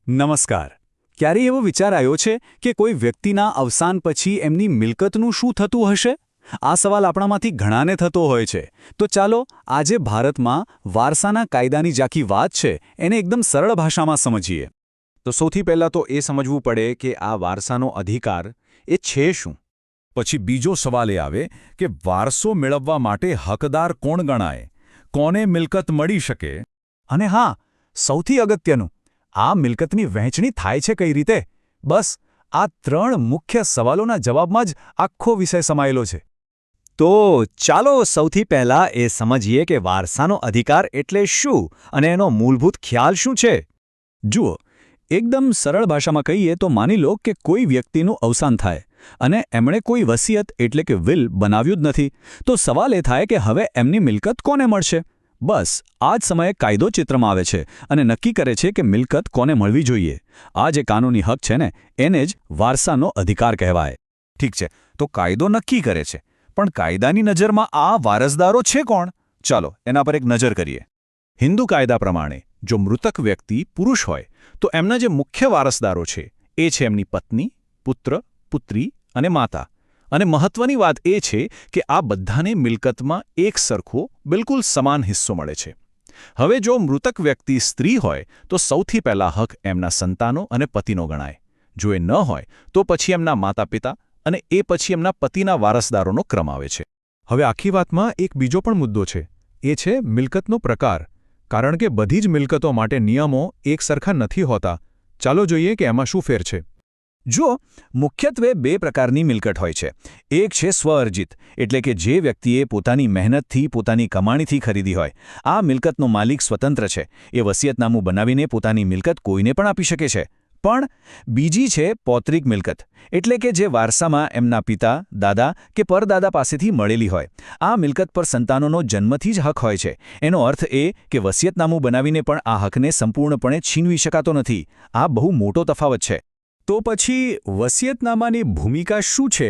નમસ્કાર. ક્યારેય એવો વિચાર આવ્યો છે કે કોઈ વ્યક્તિના અવસાન પછી એમની મિલકતનું શું થતું હશે? આ સવાલ આપણામાંથી ઘણાને થતો હોય છે. તો ચાલો આજે ભારતમાં વારસાના કાયદાની જાખી વાત છે એને એકદમ સરળ ભાષામાં સમજીએ. તો સૌથી પહેલાં તો એ સમજવું પડે કે આ વારસાનો અધિકાર એ છે શું. પછી બીજો સવાલ એ આવે કે વારસો મેળવવા માટે હકદાર કોણ ગણાય, કોને મિલકત મળી શકે? અને હા, સૌથી અગત્યનું, આ મિલકતની વહેંચણી થાય છે કઈ રીતે? બસ આ ત્રણ મુખ્ય સવાલોના જવાબમાં જ આખો વિષય સમાયેલો છે. તો ચાલો સૌથી પહેલા એ સમજીએ કે વારસાનો અધિકાર એટલે શું અને એનો મૂળભૂત ખ્યાલ શું છે. જુઓ, એકદમ સરળ ભાષામાં કહીએ તો માની લો કે કોઈ વ્યક્તિનું અવસાન થાય અને એમણે કોઈ વસિયત એટલે કે વિલ બનાવ્યું જ નથી, તો સવાલ એ થાય કે હવે એમની મિલકત કોને મળશે? બસ આ જ સમયે કાયદો ચિત્રમાં આવે છે અને નક્કી કરે છે કે મિલકત કોને મળવી જોઈએ. આ જે કાનૂની હક છે ને, એને જ વારસાનો અધિકાર કહેવાય. ઠીક છે, તો કાયદો નક્કી કરે છે, પણ કાયદાની નજરમાં આ વારસદારો છે કોણ? ચાલો એના પર એક નજર કરીએ. હિન્દુ કાયદા પ્રમાણે જો મૃતક વ્યક્તિ પુરુષ હોય તો એમના જે મુખ્ય વારસદારો છે એ છે એમની પત્ની, પુત્ર, પુત્રી અને માતા. અને મહત્વની વાત એ છે કે આ બધાને મિલકતમાં એક સરખો બિલકુલ સમાન હિસ્સો મળે છે. હવે જો મૃતક વ્યક્તિ સ્ત્રી હોય તો સૌથી પહેલા હક એમના સંતાનો અને પતિનો ગણાય. જો એ ન હોય તો પછી એમના માતા પિતા અને એ પછી એમના પતિના વારસદારોનો ક્રમ આવે છે. હવે આખી વાતમાં એક બીજો પણ મુદ્દો છે. એ છે મિલકતનો પ્રકાર. કારણ કે બધી જ મિલકતો માટે નિયમો એક સરખા નથી હોતા. ચાલો જોઈએ કે એમાં શું ફેર છે. જો મુખ્યત્વે બે પ્રકારની મિલકત હોય છે. એક છે સ્વઅર્જિત, એટલે કે જે વ્યક્તિએ પોતાની મહેનતથી, પોતાની કમાણીથી ખરીદી હોય. આ મિલકતનો માલિક સ્વતંત્ર છે. એ વસિયતનામું બનાવીને પોતાની મિલકત કોઈને પણ આપી શકે છે. પણ બીજી છે પૌત્રિક મિલકત, એટલે કે જે વારસામાં એમના પિતા, દાદા કે પરદાદા પાસેથી મળેલી હોય. આ મિલકત પર સંતાનોનો જન્મથી જ હક હોય છે. એનો અર્થ એ કે વસિયતનામું બનાવીને પણ આ હકને સંપૂર્ણપણે છીનવી શકાતો નથી. આ બહુ મોટો તફાવત છે. તો પછી વસિયતનામાની ભૂમિકા શું છે?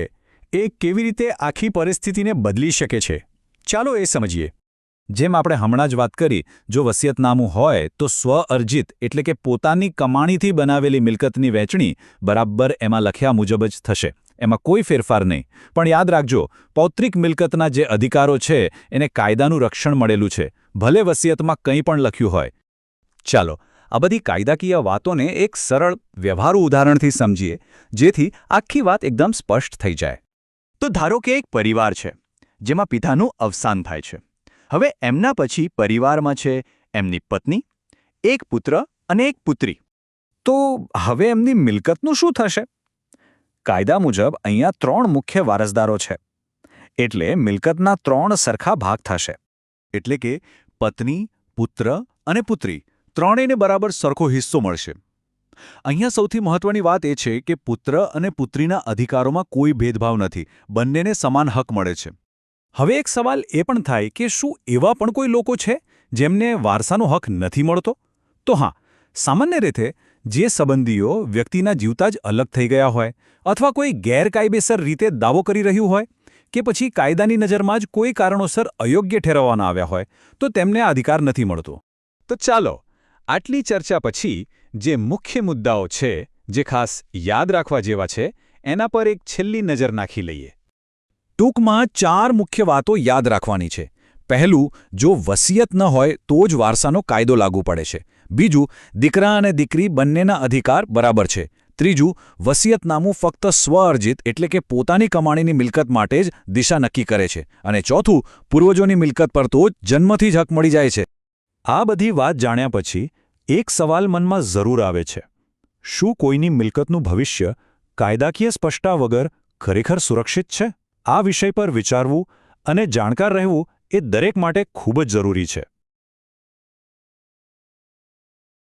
એ કેવી રીતે આખી પરિસ્થિતિને બદલી શકે છે? ચાલો એ સમજીએ. જેમ આપણે હમણાં જ વાત કરી, જો વસિયતનામું હોય તો સ્વઅર્જિત એટલે કે પોતાની કમાણીથી બનાવેલી મિલકતની વહેંચણી બરાબર એમાં લખ્યા મુજબ જ થશે. એમાં કોઈ ફેરફાર નહીં. પણ યાદ રાખજો, પૌત્રિક મિલકતના જે અધિકારો છે એને કાયદાનું રક્ષણ મળેલું છે, ભલે વસિયતમાં કંઈ પણ લખ્યું હોય. ચાલો આ બધી કાયદાકીય વાતોને એક સરળ વ્યવહારુ ઉદાહરણથી સમજીએ, જેથી આખી વાત એકદમ સ્પષ્ટ થઈ જાય. તો ધારો કે એક પરિવાર છે જેમાં પિતાનું અવસાન થાય છે. હવે એમના પછી પરિવારમાં છે એમની પત્ની, એક પુત્ર અને એક પુત્રી. તો હવે એમની મિલકતનું શું થશે? કાયદા મુજબ અહીંયા ત્રણ મુખ્ય વારસદારો છે. એટલે મિલકતના ત્રણ સરખા ભાગ થશે. એટલે કે પત્ની, પુત્ર અને પુત્રી ત્રણેયને બરાબર સરખો હિસ્સો મળશે. અહીંયા સૌથી મહત્વની વાત એ છે કે પુત્ર અને પુત્રીના અધિકારોમાં કોઈ ભેદભાવ નથી. બંનેને સમાન હક મળે છે. હવે એક સવાલ એ પણ થાય કે શું એવા પણ કોઈ લોકો છે જેમને વારસાનો હક નથી મળતો? તો હા, સામાન્ય રીતે જે સંબંધીઓ વ્યક્તિના જીવતા જ અલગ થઈ ગયા હોય, અથવા કોઈ ગેરકાયદેસર રીતે દાવો કરી રહ્યું હોય, કે પછી કાયદાની નજરમાં જ કોઈ કારણોસર અયોગ્ય ઠેરવવાના આવ્યા હોય, તો તેમને આ અધિકાર નથી મળતો. તો ચાલો આટલી ચર્ચા પછી જે મુખ્ય મુદ્દાઓ છે, જે ખાસ યાદ રાખવા જેવા છે, એના પર એક છેલ્લી નજર નાખી લઈએ. ટૂંકમાં 4 મુખ્ય વાતો યાદ રાખવાની છે. પહેલું, જો વસિયત ન હોય તો જ વારસાનો કાયદો લાગુ પડે છે. બીજું, દીકરા અને દીકરી બંનેના અધિકાર બરાબર છે. ત્રીજું, વસિયતનામું ફક્ત સ્વઅર્જિત એટલે કે પોતાની કમાણીની મિલકત માટે જ દિશા નક્કી કરે છે. અને ચોથું, પૂર્વજોની મિલકત પર તો જન્મથી જ હક મળી જાય છે. આ બધી વાત જાણ્યા પછી એક સવાલ મનમાં જરૂર આવે છે. શું કોઈની મિલકતનું ભવિષ્ય કાયદાકીય સ્પષ્ટતા વગર ખરેખર સુરક્ષિત છે? આ વિષય પર વિચારવું અને જાણકાર રહેવું એ દરેક માટે ખૂબ જ જરૂરી છે.